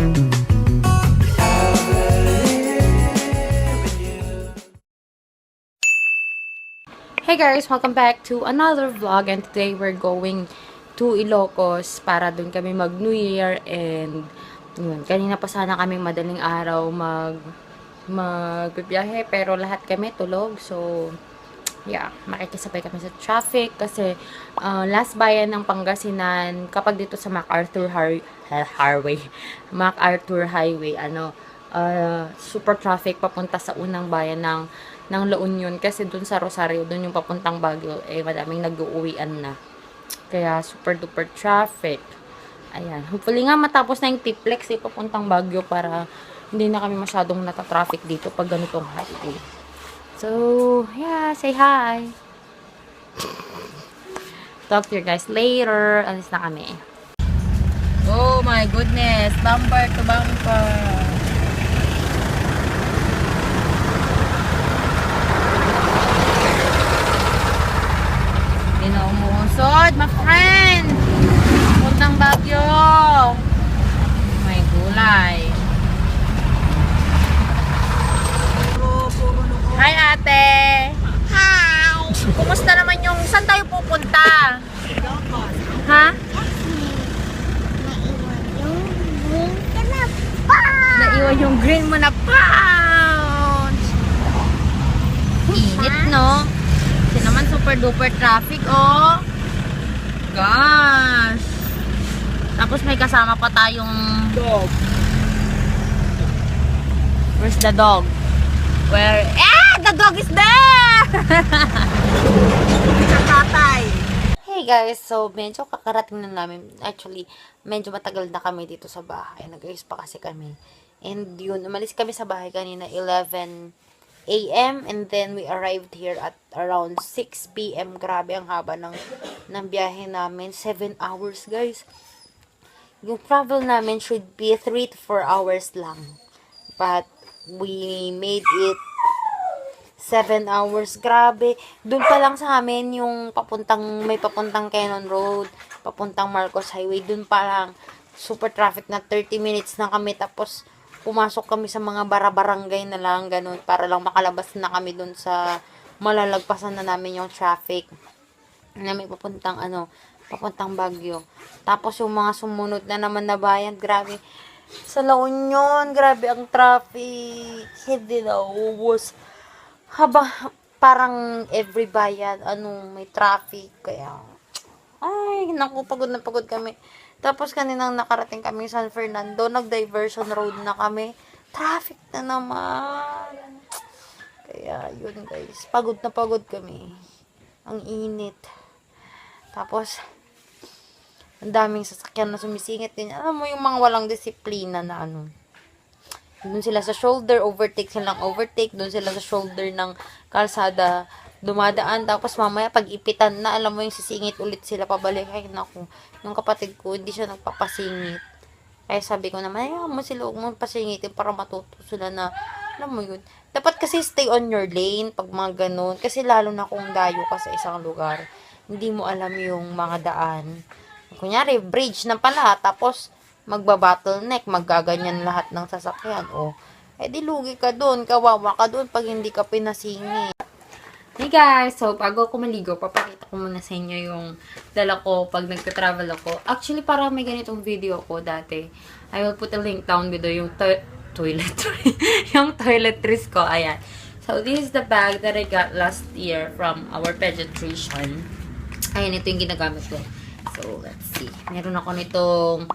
Hey guys! Welcome back to another vlog, and today we're going to Ilocos para dun kami mag New Year. And yun, kanina pa sana kaming madaling araw magbibiyahe, pero lahat kami tulog. So yeah, makikisabay kami sa traffic kasi last bayan ng Pangasinan kapag dito sa MacArthur Highway, super traffic papunta sa unang bayan ng La Union, kasi dun sa Rosario, dun yung papuntang Baguio, madaming nag-uuwian na. Kaya super duper traffic. Ayan. Hopefully nga matapos na yung Tiplex papuntang Baguio para hindi na kami masyadong nata-traffic dito pag ganitong highway. So, yeah, say hi. Talk to you guys later. Alis na kami. Oh my goodness. Bumper to bumper. Umuusod, my friend. Puntang Baguio. May gulay. Hi, ate. Hi. Kumusta naman yung saan tayo pupunta? Ha? Naiwan yung green mo na pounds. Init, no? Kasi naman super duper traffic, oh. Gosh. Tapos may kasama pa tayong dog. Where's the dog? Where? The dog is there! Tatay. Hey guys, so medyo kakarating na namin. Actually, medyo matagal na kami dito sa bahay. Nag-ayos pa kasi kami. And yun, umalis kami sa bahay kanina 11 AM, and then we arrived here at around 6 PM. Grabe ang haba ng biyahe namin. 7 hours, guys. Yung travel namin should be 3 to 4 hours lang. But we made it 7 hours. Grabe. Doon pa lang sa amin yung may papuntang Cannon Road, papuntang Marcos Highway. Doon pa lang super traffic na 30 minutes na kami. Tapos pumasok kami sa mga barangay na lang, ganun, para lang makalabas na kami dun sa malalagpasan na namin yung traffic na may papuntang Baguio. Tapos yung mga sumunod na naman na bayan, grabe. Sa La Union, grabe ang traffic. Hindi na ubos. Parang every bayan, may traffic. Kaya, ay, naku, pagod na pagod kami. Tapos kaninang nakarating kami San Fernando, nag-diversion road na kami. Traffic na naman. Kaya yun guys, pagod na pagod kami. Ang init. Tapos, ang daming sasakyan na sumisingit din. Alam mo yung mga walang disiplina na Doon sila sa shoulder, overtake. Doon sila sa shoulder ng kalsada, dumadaan, tapos mamaya pag ipitan na, alam mo yung sisingit ulit sila pabalik. Ay naku, yung kapatid ko hindi siya nagpapasingit, kaya sabi ko naman, ayaw mo sila, huwag mo pasingitin para matuto sila na, alam mo yun, dapat kasi stay on your lane pag mga ganun, kasi lalo na kung dayo ka sa isang lugar, hindi mo alam yung mga daan, kunyari bridge na pala, tapos magba-bottleneck, maggaganyan lahat ng sasakyan, di lugi ka doon, kawawa ka doon pag hindi ka pinasingit. Hey guys! So, bago ako maligo, papakita ko muna sa inyo yung dala ko pag nagka-travel ako. Actually, parang may ganitong video ko dati. I will put a link down below yung yung toiletries ko. Ayan. So, this is the bag that I got last year from our pediatrician. Ayan, ito yung ginagamit ko. So, let's see. Meron ako nitong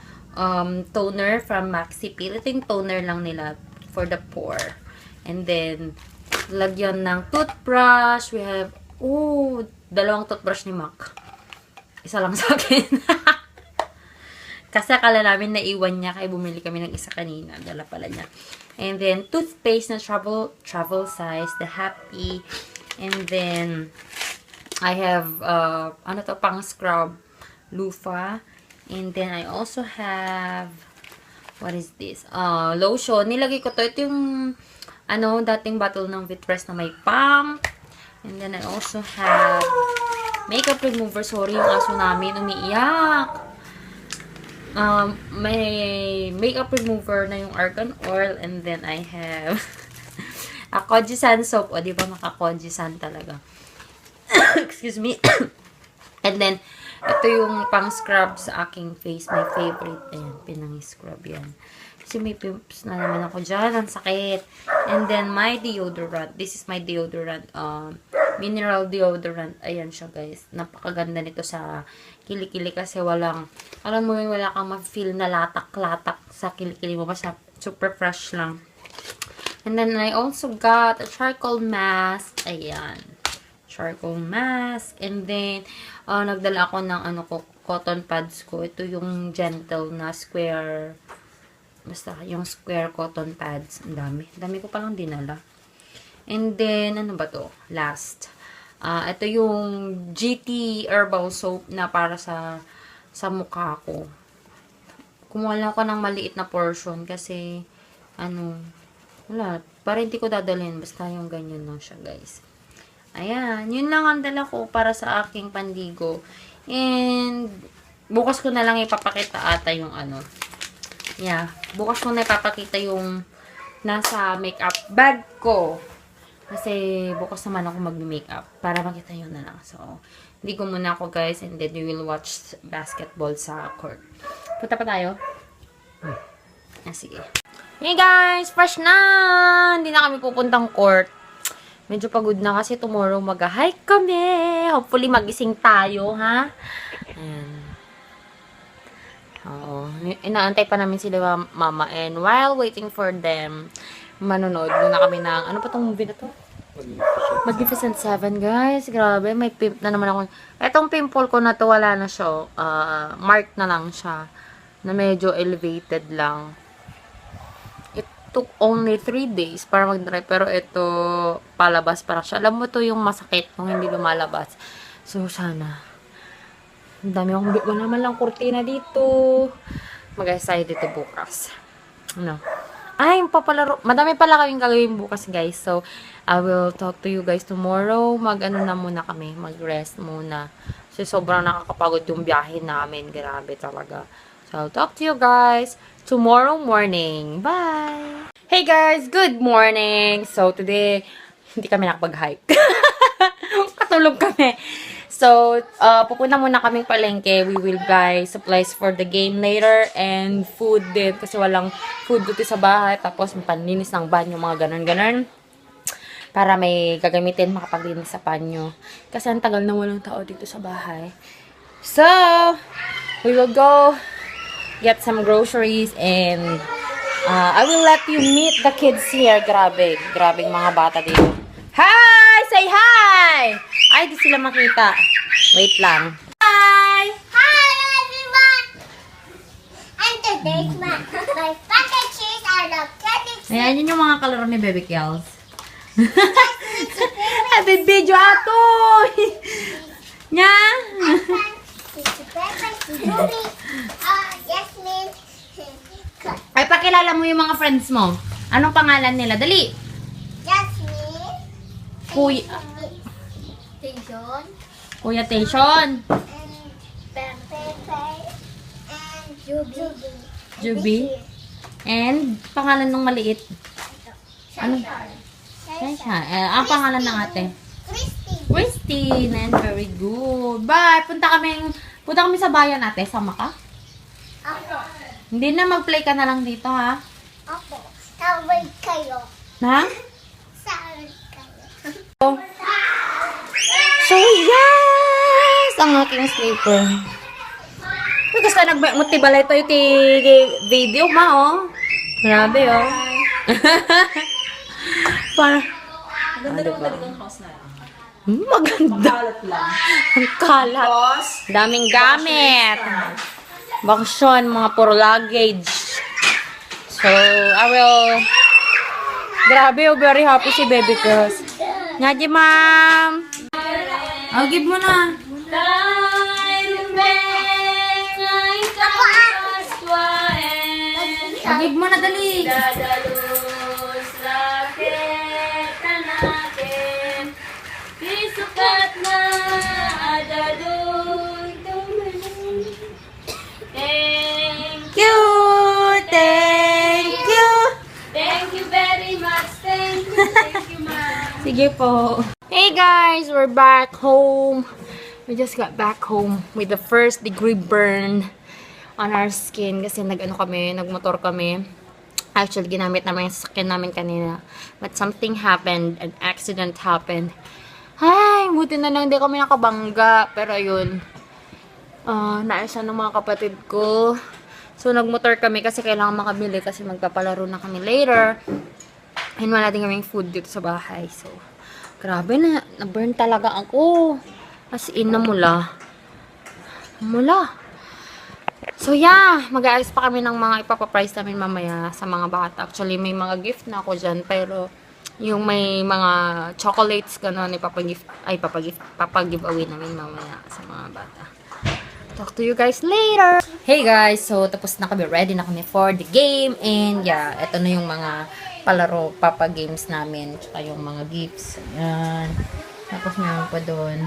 toner from Maxi Peel. Ito yung toner lang nila for the pore. And then, lagyan ng toothbrush. We have, dalawang toothbrush ni Mac. Isa lang sa akin. Kasi akala namin naiwan niya, kaya bumili kami ng isa kanina. Dala pala niya. And then, toothpaste na travel size, the Happy. And then, I have, pang scrub, loofah. And then, I also have, what is this? Lotion. Nilagay ko to. Ito yung, dating bottle ng Vitress na may pump. And then, I also have makeup remover. Sorry, yung aso namin umiiyak. may makeup remover na yung argan oil, and then I have a Kojisan soap. O, di ba maka-Kojisan talaga. Excuse me. And then, ito yung pang-scrub sa aking face. My favorite. Ayan, pinang-scrub yan. Kasi may pimps na naman ako dyan. Ang sakit. And then, my deodorant. This is my deodorant. Mineral deodorant. Ayan siya, guys. Napakaganda nito sa kilikili kasi walang, alam mo yun, wala kang ma-feel na latak-latak sa kilikili mo. Basta super fresh lang. And then, I also got a charcoal mask. Ayan. Charcoal mask. And then, nagdala ako ng cotton pads ko. Ito yung gentle na square. Basta, yung square cotton pads. Ang dami. Ang dami ko palang dinala. And then, ano ba to? Last. Ito yung GT Herbal Soap na para sa mukha ko. Kumuha lang ako ng maliit na portion kasi, wala. Para hindi ko dadalhin. Basta yung ganyan lang siya, guys. Ayan. Yun lang ang dala ko para sa aking pandigo. And, bukas ko na lang ipapakita ata yung Yeah. Bukas ko na ipapakita yung nasa makeup bag ko. Kasi, bukas naman ako mag-makeup. Para makita yun na lang. So, hindi ko muna ako, guys. And then, we will watch basketball sa court. Punta pa tayo? Sige. Hey guys! Fresh na! Hindi na kami pupuntang court. Medyo pagod na kasi tomorrow mag-hike kami. Hopefully magising tayo, ha? Ayan. Oo. Inaantay pa namin sila mama. And while waiting for them, manonood muna kami ng, ano pa tong movie na to? Magnificent Seven, guys. Grabe, may pimp na naman ako. Etong pimple ko na to, wala na siya. Mark na lang siya. Na medyo elevated lang. Took only 3 days para mag-dry. Pero ito, palabas para siya. Alam mo to yung masakit kung hindi lumalabas. So, sana. Ang dami akong wala naman lang kurtina dito. Mag-ayos tayo dito bukas. Ay, madami pala kaming gagawin bukas, guys. So, I will talk to you guys tomorrow. Na muna kami. Mag-rest muna. So, sobrang nakakapagod yung biyahe namin. Grabe talaga. So, I'll talk to you guys tomorrow morning. Bye! Hey guys! Good morning! So, today, hindi kami nakapag-hike. Katulog kami. So, pupunta muna kaming palengke. We will buy supplies for the game later and food din. Kasi walang food dito sa bahay. Tapos, panlinis ng banyo, mga ganun-ganun. Para may gagamitin makapaglinis sa banyo. Kasi ang tagal na walang tao dito sa bahay. So, we will go get some groceries and I will let you meet the kids here. Grabe. Grabe mga bata dito. Hi! Say hi! Ay, di sila makita. Wait lang. Hi! Hi everyone! And today's my packages are the candy. Ayan, yun yung mga kalaro ni Baby Kels. Happy video ato! Nya! Jasmine. Ay, pakilala mo yung mga friends mo. Anong pangalan nila? Dali! Jasmine. Kuya. Tijon. Kuya Tayshon. And Pepe. And Juby. Juby. And pangalan ng maliit. Ano? Shaisha. Ang pangalan ng ate? Christine. Christine. And very good. Bye! Punta kami sa bayan ate. Sama ka? Ako. Hindi na mag-play ka na lang dito ha. Ako. Tawag kayo. Ha? Tawag kayo. So yes! Ang aking sleeper. Kasi ka nag-motibalay tayo ti video ma oh. Grabe oh. Para Maganda naman talaga ang house na. maganda. Kalat lang. Ang kalat. Daming gamit. Baksyon, mga puro luggage. So, I will... Grabe, oh, very happy si Baby Girls. Ngaji, ma'am. Oh, give mo na. Give mo na, dali. Isukat na adadun Sige po. Hey guys, we're back home. We just got back home with the first degree burn on our skin kasi nagmotor kami. Actually, ginamit naman yung sasakyan namin kanina. But something happened, an accident happened. Ay, buti na lang hindi kami nakabangga. Pero ayun, naisan ng mga kapatid ko. So, nagmotor kami kasi kailangan makabili kasi magpapalaro na kami later. And wala din kaming food dito sa bahay. So, grabe na-burn talaga ako. As in, namula. So, yeah. Mag-aayos pa kami ng mga ipapaprice namin mamaya sa mga bata. Actually, may mga gift na ako dyan. Pero, yung may mga chocolates, gano'n, papagiveaway namin mamaya sa mga bata. Talk to you guys later! Hey guys! So, tapos na kami. Ready na kami for the game. And, yeah. Ito na yung mga palaro, papa-games namin. Tsaka yung mga gifts. Ayan. Tapos, meron pa doon.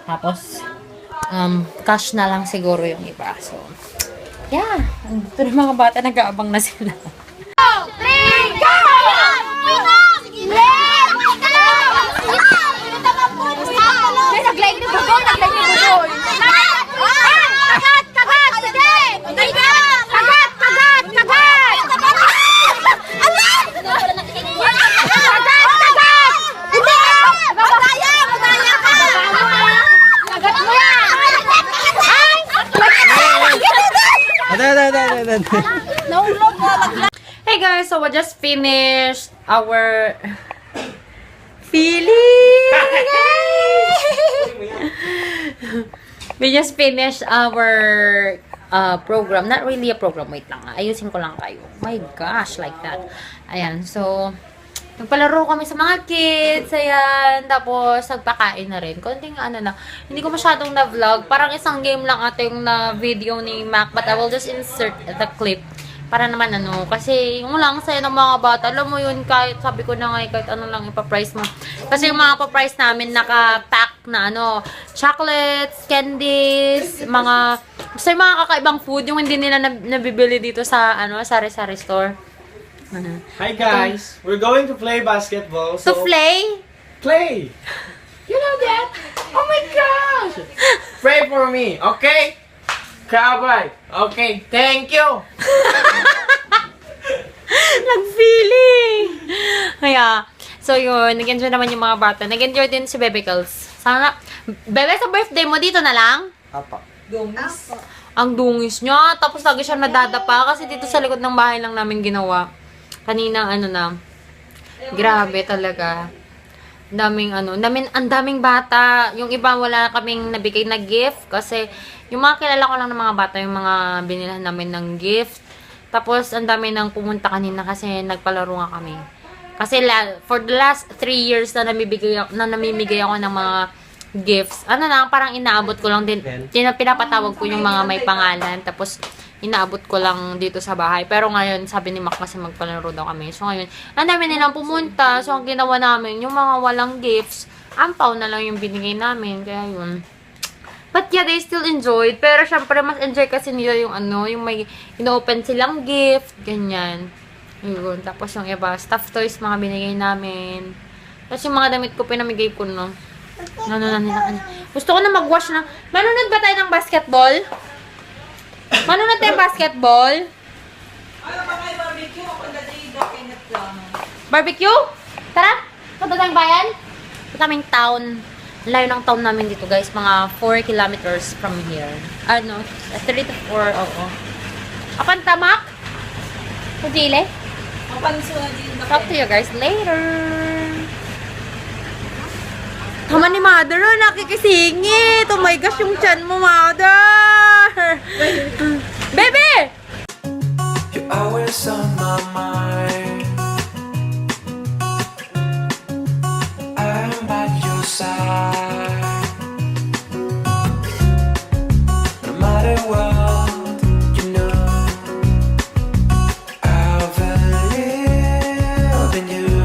Tapos, cash na lang siguro yung iba. So, yeah. Ito na mga bata, nag-aabang na sila. Hey guys, so we just finished our we just finished our program. Not really a program. Wait lang. Ayusin ko lang kayo. My gosh, like that. Ayan. So, nagpalaro kami sa mga kids. Ayan. Tapos, nagpakain na rin. Konting na. Hindi ko masyadong na-vlog. Parang isang game lang ata yung na-video ni Mac. But I will just insert the clip. Para naman kasi yung lang sa'yo ng mga bata, alam mo yun, kahit sabi ko na nga, kahit ano lang ipaprice mo. Kasi yung mga pa-price namin, naka-pack na chocolates, candies, basta yung mga kakaibang food, yung hindi nila nabibili dito sa, sari-sari store. Hi guys, we're going to play basketball. To play? Play! You know that? Oh my gosh! Pray for me, okay? Cowboy, okay, thank you! Nag-feeling! Kaya, so yun, nag-enjoy naman yung mga bata. Nag-enjoy din si Bebe Girls. Sana, Bebe, sa birthday mo, dito na lang? Apa. Dungis. Ang dungis niya. Tapos lagi siya nadadapa kasi dito sa likod ng bahay lang namin ginawa. Kanina, grabe talaga. Ang daming bata. Yung iba wala kaming nabigay na gift kasi yung mga kilala ko lang ng mga bata, yung mga binilan namin ng gift. Tapos, ang dami nang pumunta kanina kasi nagpalaro nga kami. Kasi for the last 3 years na namimigay ako ng mga gifts, parang inaabot ko lang din. Pinapatawag ko yung mga may pangalan. Tapos, inaabot ko lang dito sa bahay. Pero ngayon, sabi ni Mac kasi magpalaro daw kami. So, ngayon, ang dami nilang pumunta. So, ang ginawa namin, yung mga walang gifts, ampaw na lang yung binigay namin. Kaya yun. But yeah, they still enjoyed. Pero syempre, mas enjoy kasi nila yung yung may ino-open silang gift, ganyan. Yun. Tapos yung iba, stuffed toys, mga binigay namin. Tapos yung mga damit ko, pinamigay ko, Gusto ko na mag-wash na. Manunod ba tayo ng basketball? Manunod tayo basketball? Barbecue. Ako nag-init lang. Barbecue? Tara! Punta tayong bayan? Punta kaming town. Layo ng town namin dito, guys. Mga 4 kilometers from here. 3 to 4, oo. Apan tamak? Kujile? Mapanso na din na. Talk to you guys later. Tama ni mother, nakikisingit. Oh my gosh, yung chan mo, mother. Baby! You're always on my mind. I'm at your side. No matter what, you know I believe in you.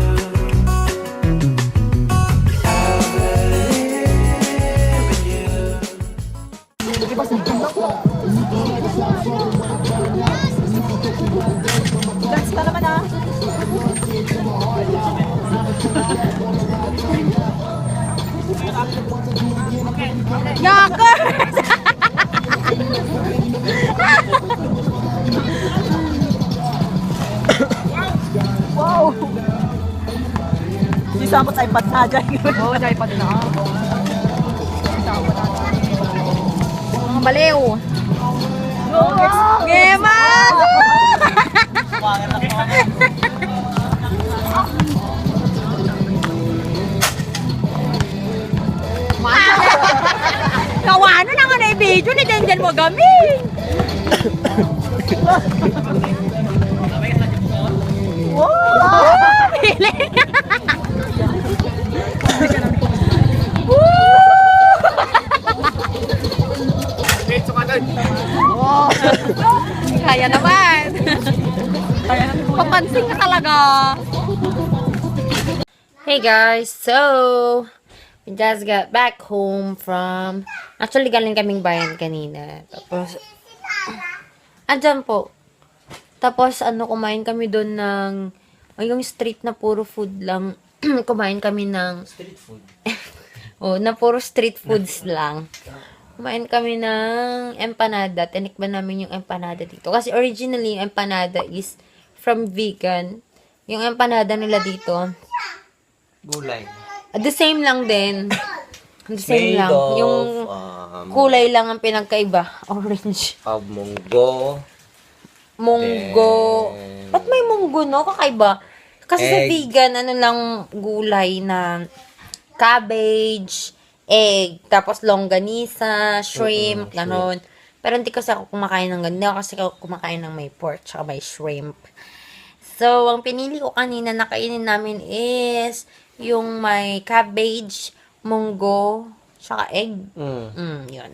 I believe in you. Gas pa naman Yakers! Wow! Sisama sa iPad na dyan. Oo, sa iPad na. Mga baliw. Gema! Kawanan na nga na i-video ni Denden mo gaming. Wow! Piling! Diretso ka doon. Kaya naman. Papansin ka talaga. Hey guys, so we just got back home from, actually galing kaming bayan kanina. Tapos, andyan po. Tapos kumain kami doon ng, yung street na puro food lang. Kumain kami ng, Street food. oh, na puro street foods lang. Kumain kami ng empanada. Tinikman namin yung empanada dito. Kasi originally, yung empanada is from vegan. Yung empanada nila dito, Gulay. the same lang din. The same Made lang. of, Yung kulay lang ang pinagkaiba. Orange. of munggo, Munggo. Then, Ba't may munggo, no? Kakaiba. Kasi sa egg. vegan, lang gulay na cabbage, egg, tapos longganisa, shrimp, ganon. Pero hindi kasi ako kumakain ng ganun. Kasi ako kumakain ng may pork, tsaka may shrimp. So, ang pinili ko kanina na kainin namin is yung may cabbage, munggo, tsaka egg. Yun.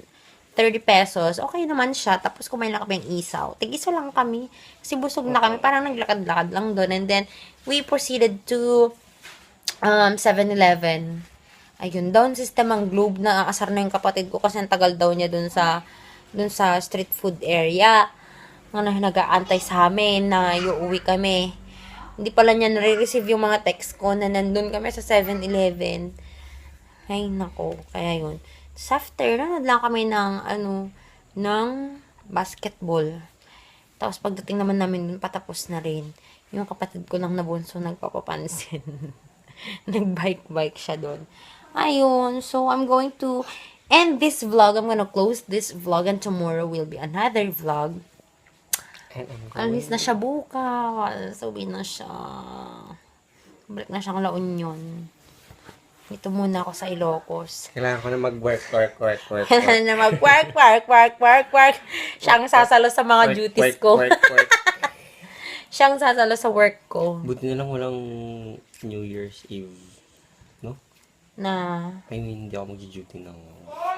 30 pesos. Okay naman siya. Tapos kumain lang kami ng isaw. Tig-isa lang kami. Kasi busog na kami. Parang naglakad-lakad lang doon. And then, we proceeded to 7-Eleven. Ayun, down system ang Globe na asar na yung kapatid ko kasi ang tagal daw niya doon sa street food area. Nag-aantay sa amin na iuwi kami. Hindi pala niya nare-receive yung mga text ko na nandun kami sa 7-Eleven. Ay, nako. Kaya yun. Tapos after, nanood lang kami ng basketball. Tapos pagdating naman namin dun, patapos na rin. Yung kapatid ko lang na bunso nagpapapansin. Nag-bike siya dun. Ayun. So, I'm going to end this vlog. I'm gonna close this vlog and tomorrow will be another vlog. Alis na siya bukas. Uwi na siya. Balik na siyang La Union. Dito muna ako sa Ilocos. kailangan ko na mag-work. Kailangan na mag-work. Siyang sasalo sa mga duties ko. Siyang sasalo sa work ko. Buti na lang walang New Year's Eve. No? Na, I mean, hindi ako mag-duty ng...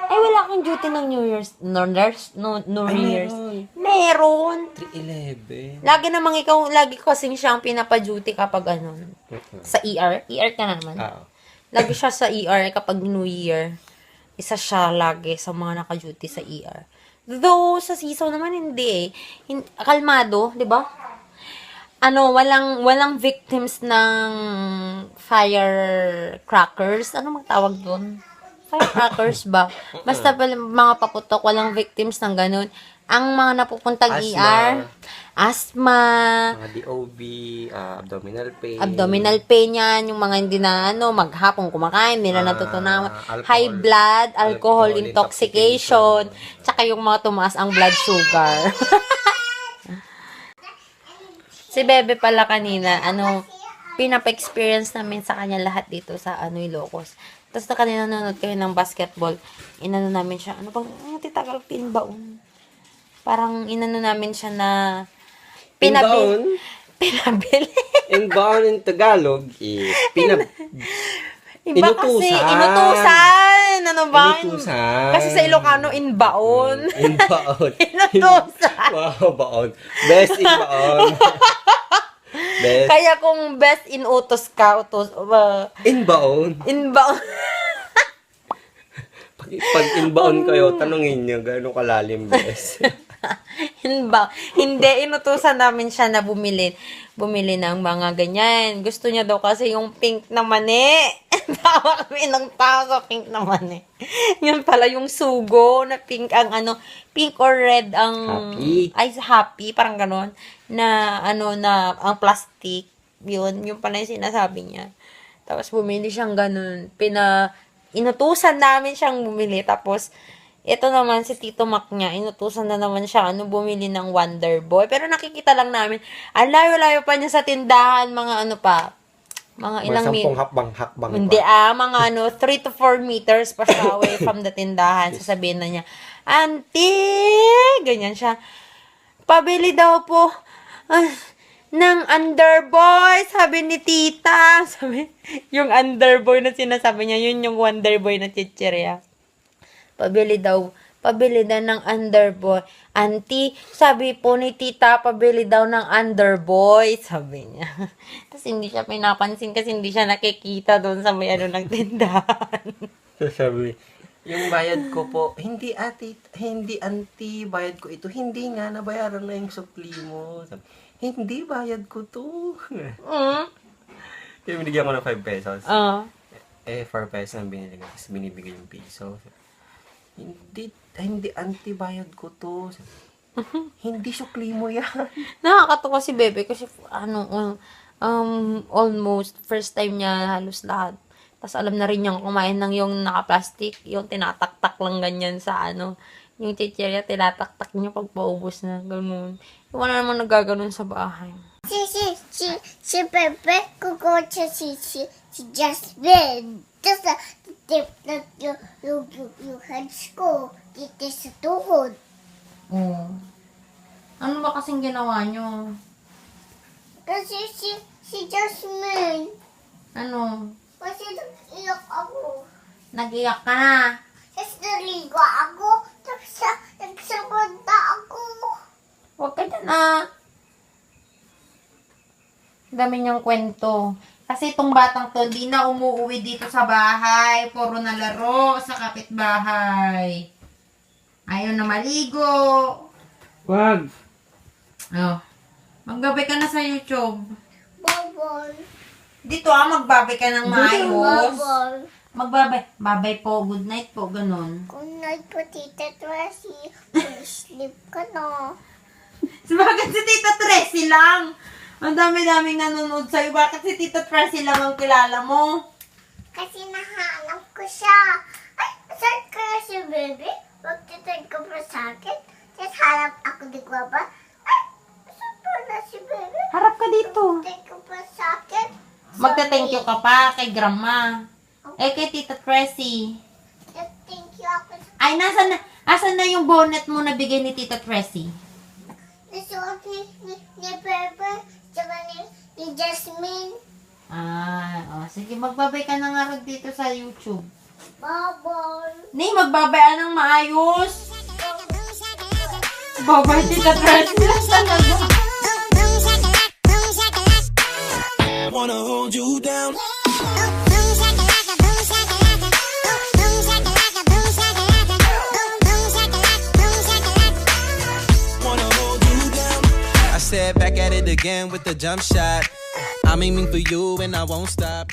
ay wala akong duty ng New Year's. No New Year's. Meron. 3/11. Lagi kasing siyang pinapa-duty kapag sa ER. ER ka na naman. Lagi siya sa ER kapag New Year. Isa siya lagi sa mga naka-duty sa ER. Though, sa season naman hindi eh. Kalmado, di ba? Walang victims ng firecrackers. Ano magtawag doon? Firecrackers ba? Basta pala mga paputok, walang victims ng ganun. Ang mga napupuntang Asthma. ER, asthma, Mga DOB, abdominal pain. abdominal pain yan, yung mga hindi na maghapong kumakain, nila natutunawan. alcohol. High blood, alcohol Alcohol intoxication, tsaka yung mga tumaas ang blood sugar. Si Bebe pala kanina, pinapa-experience namin sa kanya lahat dito sa Ilocos. Tapos na kanina nanonood kami ng basketball, namin siya, titagal pinbaon. Parang namin siya na Inbound? pinabili. Inbound in Tagalog is Iba kasi, Inutusan. inutusan. Ano ba? Inutusan. Kasi sa Ilocano, inbaon. Inbound. Inutusan. Wow, baon. Best inbound. Best Kaya kung best in utos ka, inbound. inbaon. Pag inbound kayo, tanungin nyo gano'ng kalalim, best. Hindi, inutusan namin siya na bumili ng mga ganyan. Gusto niya daw kasi yung pink na mani. Tawa kami ng tawa. Pink naman eh. Yun pala yung sugo na pink ang ano, pink or red ang... Happy. Ay, happy. Parang ganon. Na ano na, ang plastic. Yun pala yung sinasabi niya. Tapos bumili siyang ganon. Inutusan namin siyang bumili. Tapos, ito naman si Tito Mac niya, inutusan na naman siya, bumili ng Wonder Boy. Pero nakikita lang namin, ang layo-layo pa niya sa tindahan, mga ano pa, mga ilang May 10 hakbang Hindi mga 3 to 4 meters pa siya away from the tindahan. Sasabihin na niya, Auntie! Ganyan siya. Pabili daw po ng Underboy, sabi ni tita. Sabi, yung Underboy na sinasabi niya, yun yung Wonderboy na chichirya. Pabili daw ng Underboy. Auntie, sabi po ni tita, pabili daw ng Underboy, sabi niya. Tapos hindi siya pinapansin kasi hindi siya nakikita doon sa may ano ng tindahan. Sabi, yung bayad ko po, hindi auntie, bayad ko ito. Hindi nga, nabayaran na yung supli mo. Sabi, hindi, bayad ko to. Kaya binigyan ko ng 5 pesos. 4 pesos ang binili ko. Tapos binibigay yung piso. Hindi auntie, bayad ko to. Sabi, hindi sukli mo yan. Nakakatuwa si Bebe kasi almost first time niya halos lahat. Tapos alam na rin niyang kumain ng yung naka-plastic, yung tinataktak lang ganyan sa yung chichirya, tinataktak niya pag paubos na, ganun. Wala namang nagaganon sa bahay. Si Pepe, kukotsa si Jasmine. Tapos, tip na yung hands ko dito sa tuhod. Ano ba kasing ginawa niyo? Kasi si Jasmine, Ano? kasi nag-iyak ako. Nag-iyak ka na? Tapos naligo ako. Tapos nagsabanta ako. Huwag ka na. Dami niyang kwento. Kasi itong batang to, di na umuwi dito sa bahay. Puro na laro sa kapitbahay. Ayaw na maligo. Wag. Oh. Magbabay ka na sa YouTube. Bye-bye. Dito magbabay ka ng maayos. Bye-bye. Magbabay. Babay po. Good night po. Ganon. Good night po, Tita Tracy. Sleep ka na. Bakit si Tita Tracy lang? Ang dami-daming nanonood sa'yo. Bakit si Tita Tracy lang ang kilala mo? Kasi nahanap ko siya. Ay, saan kaya si Baby? Magtitag ka pa sa akin. Tapos hanap ako di Guapa. Ay, saan pa na si Baby? Harap ka dito. Magtitag ka pa sa akin. Magta-thank you ka pa kay Grandma. Kay Tita Tracy. Thank you ako sa Ay, asan na yung bonnet mo na bigay ni Tita Tracy? nasuot ni Pepe. Tsaka ni Jasmine. Sige, magbabay ka na nga rin dito sa YouTube. Bye-bye. Ni, magbabay ng maayos. Babay, Tita Tracy. Talaga. Wanna hold you down. Wanna hold you down. I said back at it again with the jump shot. I'm aiming for you and I won't stop.